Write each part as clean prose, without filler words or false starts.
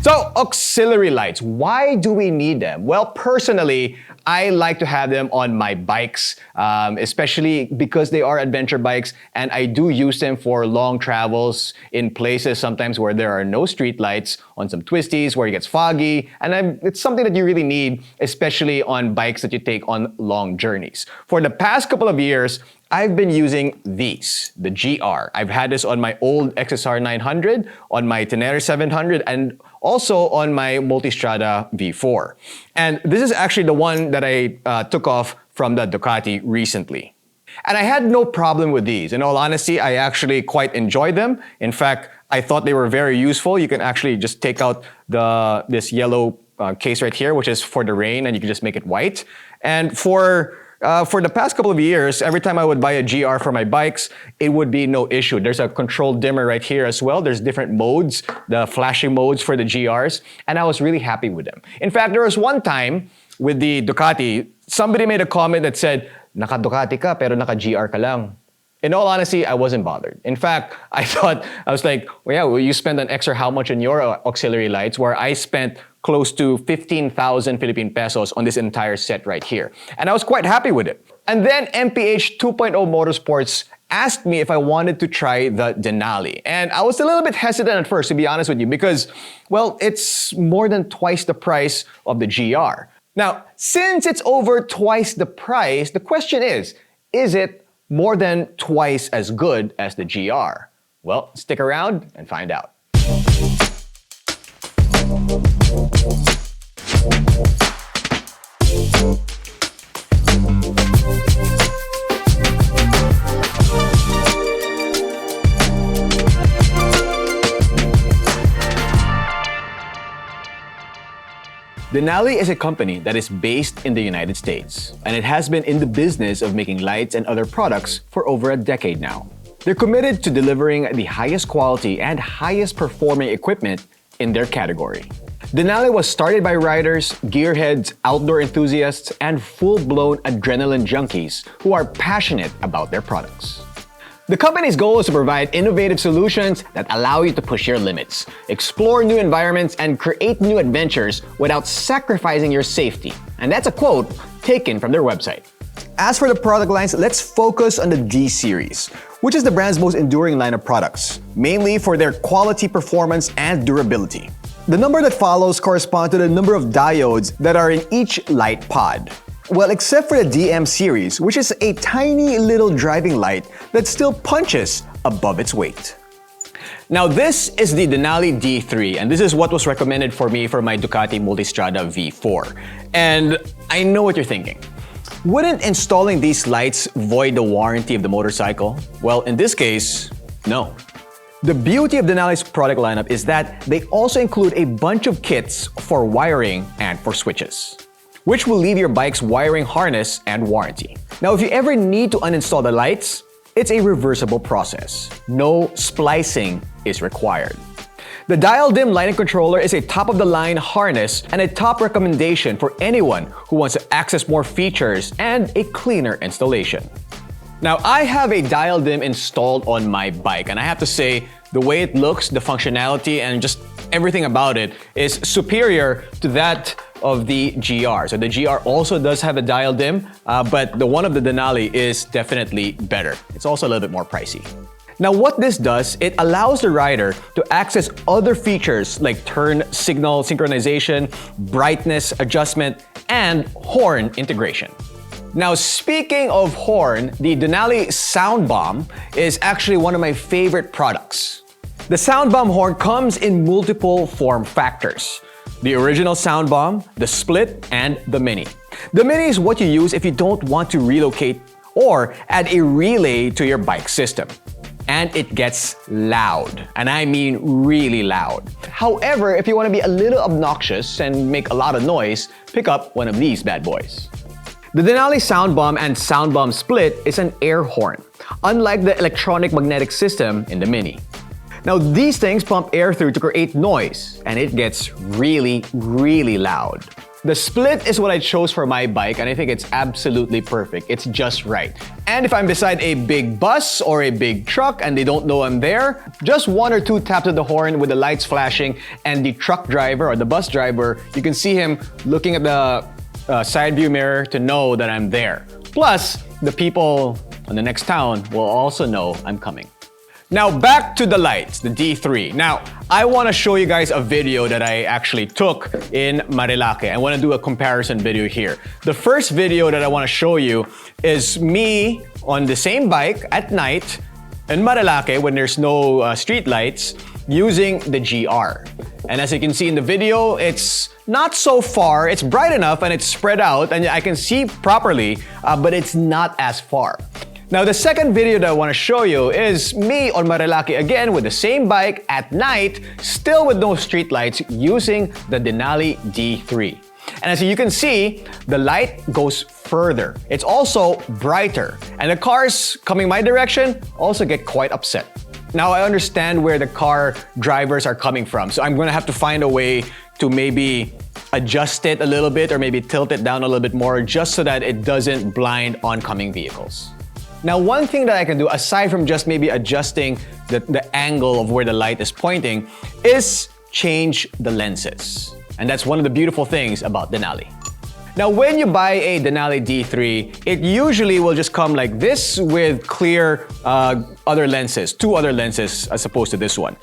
So, auxiliary lights, why do we need them? Well, personally, I like to have them on my bikes, especially because they are adventure bikes, and I do use them for long travels in places sometimes where there are no street lights, on some twisties where it gets foggy, and it's something that you really need, especially on bikes that you take on long journeys. For the past couple of years, I've been using these, the GR. I've had this on my old XSR 900, on my Tenere 700, and also on my Multistrada V4. And this is actually the one that I took off from the Ducati recently. And I had no problem with these. In all honesty, I actually quite enjoyed them. In fact, I thought they were very useful. You can actually just take out this yellow case right here, which is for the rain, and you can just make it white. And for the past couple of years, every time I would buy a GR for my bikes, it would be no issue. There's a control dimmer right here as well. There's different modes, the flashing modes for the GRs, and I was really happy with them. In fact, there was one time with the Ducati, somebody made a comment that said, "Naka-Ducati ka, pero naka-GR ka lang." In all honesty, I wasn't bothered. In fact, I was like, well, yeah, well, you spend an extra how much on your auxiliary lights, where I spent close to 15,000 Philippine pesos on this entire set right here. And I was quite happy with it. And then MPH 2.0 Motorsports asked me if I wanted to try the Denali. And I was a little bit hesitant at first, to be honest with you, because, well, it's more than twice the price of the GR. Now, since it's over twice the price, the question is it more than twice as good as the GR? Well, stick around and find out. Denali is a company that is based in the United States, and it has been in the business of making lights and other products for over a decade now. They're committed to delivering the highest quality and highest performing equipment in their category. Denali was started by riders, gearheads, outdoor enthusiasts, and full-blown adrenaline junkies who are passionate about their products. The company's goal is to provide innovative solutions that allow you to push your limits, explore new environments, and create new adventures without sacrificing your safety. And that's a quote taken from their website. As for the product lines, let's focus on the D series, which is the brand's most enduring line of products, mainly for their quality, performance, and durability. The number that follows corresponds to the number of diodes that are in each light pod. Well, except for the DM series, which is a tiny little driving light that still punches above its weight. Now, this is the Denali D3, and this is what was recommended for me for my Ducati Multistrada V4. And I know what you're thinking. Wouldn't installing these lights void the warranty of the motorcycle? Well, in this case, no. The beauty of Denali's product lineup is that they also include a bunch of kits for wiring and for switches, which will leave your bike's wiring harness and warranty. Now, if you ever need to uninstall the lights, it's a reversible process. No splicing is required. The Dial Dim lighting controller is a top-of-the-line harness and a top recommendation for anyone who wants to access more features and a cleaner installation. Now, I have a Dial Dim installed on my bike, and I have to say, the way it looks, the functionality, and just everything about it is superior to that of the GR. So the GR also does have a Dial Dim, but the one of the Denali is definitely better. It's also a little bit more pricey. Now, what this does, it allows the rider to access other features like turn signal synchronization, brightness adjustment, and horn integration. Now, speaking of horn, the Denali Soundbomb is actually one of my favorite products. The Soundbomb horn comes in multiple form factors: the original Soundbomb, the Split, and the Mini. The Mini is what you use if you don't want to relocate or add a relay to your bike system. And it gets loud, and I mean really loud. However, if you want to be a little obnoxious and make a lot of noise, pick up one of these bad boys. The Denali Soundbomb and Soundbomb Split is an air horn, unlike the electronic magnetic system in the Mini. Now, these things pump air through to create noise, and it gets really, really loud. The split is what I chose for my bike, and I think it's absolutely perfect. It's just right. And if I'm beside a big bus or a big truck and they don't know I'm there, just 1 or 2 taps of the horn with the lights flashing, and the truck driver or the bus driver, you can see him looking at the side view mirror to know that I'm there. Plus, the people in the next town will also know I'm coming. Now back to the lights, the D3. Now, I want to show you guys a video that I actually took in Marilake. I want to do a comparison video here. The first video that I want to show you is me on the same bike at night in Marilake when there's no street lights using the GR. And as you can see in the video, it's not so far. It's bright enough and it's spread out and I can see properly, but it's not as far. Now, the second video that I want to show you is me on Marilake again with the same bike at night, still with no street lights, using the Denali D3. And as you can see, the light goes further. It's also brighter. And the cars coming my direction also get quite upset. Now, I understand where the car drivers are coming from, so I'm going to have to find a way to maybe adjust it a little bit or maybe tilt it down a little bit more just so that it doesn't blind oncoming vehicles. Now, one thing that I can do, aside from just maybe adjusting the angle of where the light is pointing, is change the lenses. And that's one of the beautiful things about Denali. Now, when you buy a Denali D3, it usually will just come like this with clear other lenses, 2 other lenses as opposed to this one.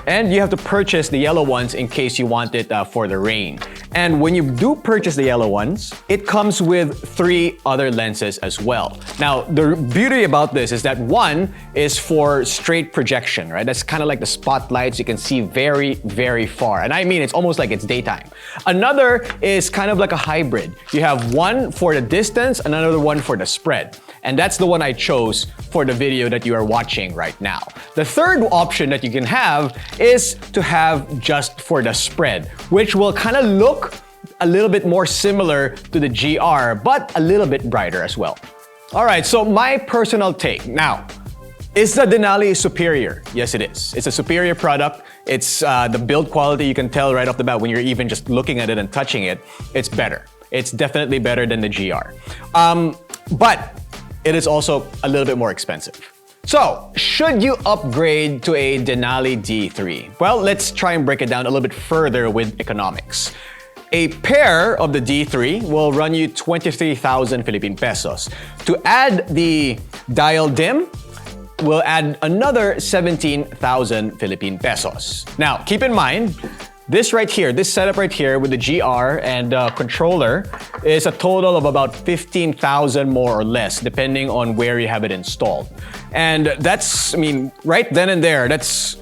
And you have to purchase the yellow ones in case you want it for the rain. And when you do purchase the yellow ones, it comes with 3 other lenses as well. Now, the beauty about this is that one is for straight projection, right? That's kind of like the spotlights. You can see very, very far. And I mean, it's almost like it's daytime. Another is kind of like a hybrid. You have one for the distance, another one for the spread. And that's the one I chose for the video that you are watching right now. The third option that you can have is to have just for the spread, which will kind of look a little bit more similar to the GR, but a little bit brighter as well. All right, so my personal take. Now, is the Denali superior? Yes, it is. It's a superior product. It's the build quality, you can tell right off the bat when you're even just looking at it and touching it, it's better. It's definitely better than the GR. But it is also a little bit more expensive. So, should you upgrade to a Denali D3? Well, let's try and break it down a little bit further with economics. A pair of the D3 will run you 23,000 Philippine pesos. To add the dial dim, we'll add another 17,000 Philippine pesos. Now, keep in mind, this right here, this setup right here with the GR and controller is a total of about 15,000 more or less, depending on where you have it installed. And that's, I mean, right then and there, that's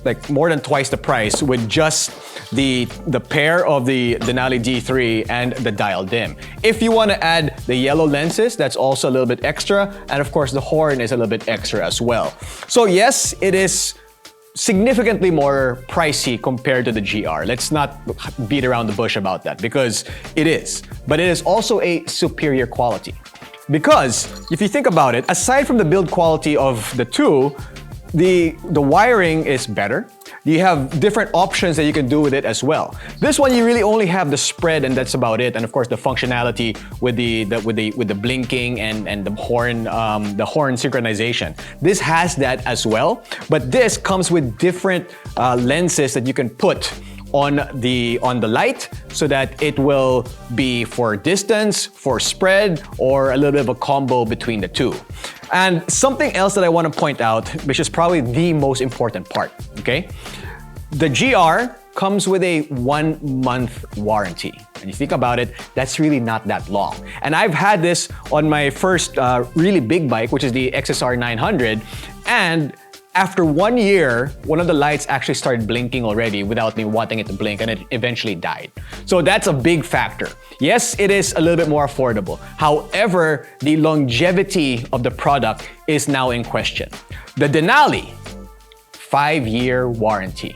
like more than twice the price with just the pair of the Denali D3 and the dial dim. If you want to add the yellow lenses, that's also a little bit extra. And of course, the horn is a little bit extra as well. So yes, it is significantly more pricey compared to the GR. Let's not beat around the bush about that because it is. But it is also a superior quality. Because if you think about it, aside from the build quality of the two, the wiring is better. You have different options that you can do with it as well. This one you really only have the spread and that's about it. And of course the functionality with the blinking and the horn synchronization. This has that as well, but this comes with different lenses that you can put on the light so that it will be for distance, for spread, or a little bit of a combo between the two. And something else that I want to point out, which is probably the most important part, okay? The GR comes with a 1-month warranty. And you think about it, that's really not that long. And I've had this on my first really big bike, which is the XSR 900, and after 1 year, one of the lights actually started blinking already without me wanting it to blink, and it eventually died. So that's a big factor. Yes, it is a little bit more affordable. However, the longevity of the product is now in question. The Denali, 5-year warranty.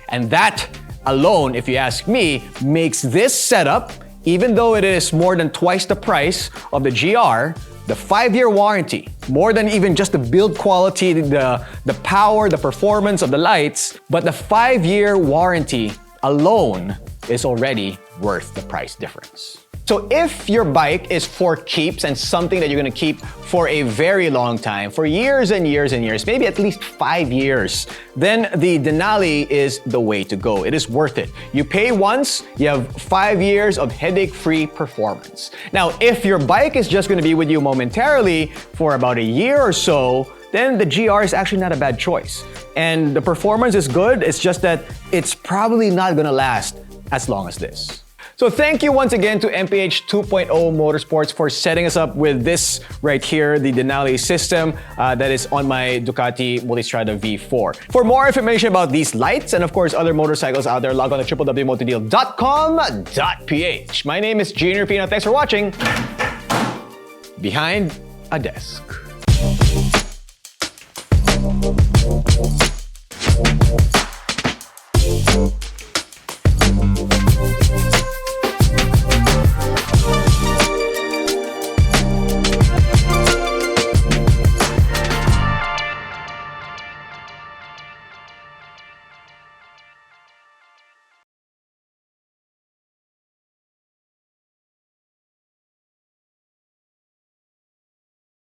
And that alone, if you ask me, makes this setup, even though it is more than twice the price of the GR, the 5-year warranty, more than even just the build quality, the power, the performance of the lights, but the 5-year warranty alone is already worth the price difference. So if your bike is for keeps and something that you're gonna keep for a very long time, for years and years and years, maybe at least 5 years, then the Denali is the way to go. It is worth it. You pay once, you have 5 years of headache-free performance. Now, if your bike is just gonna be with you momentarily for about a year or so, then the GR is actually not a bad choice. And the performance is good, it's just that it's probably not gonna last as long as this. So thank you once again to MPH 2.0 Motorsports for setting us up with this right here, the Denali system that is on my Ducati Multistrada V4. For more information about these lights and of course other motorcycles out there, log on to www.motodeal.com.ph. My name is Jinno. Thanks for watching Behind a Desk.